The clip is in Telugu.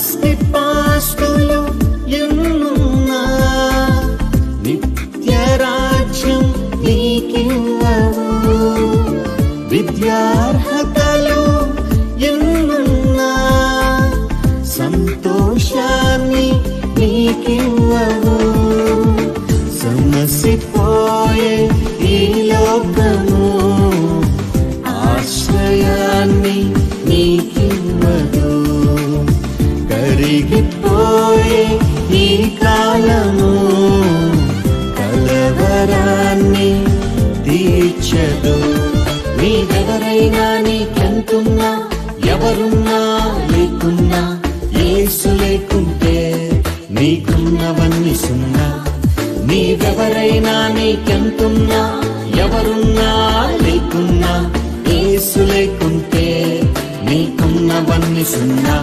ఆస్తిపాస్తులు ఎన్నున్నా నిత్యరాజ్యం నీకివ్వవు. విద్యార్హతలు ఎన్నున్నా సంతోషాన్ని నీకివ్వవు. సమసిపోయే ఈ లోకము ఆశ్రయాన్ని నీకివ్వదు. కరిగిపోయే ఈ కాలము కలవరాన్ని తీర్చదు. నీవెవరైనా, నీకెంతున్నా, ఎవరున్నా లేకున్నా, యేసు లేకుంటే నీకున్నవన్నీ సున్నా. నీవెవరైనా, నీకెంతున్నా, ఎవరున్నా లేకున్నా, యేసు లేకుంటే నీకున్నవన్నీ సున్నా.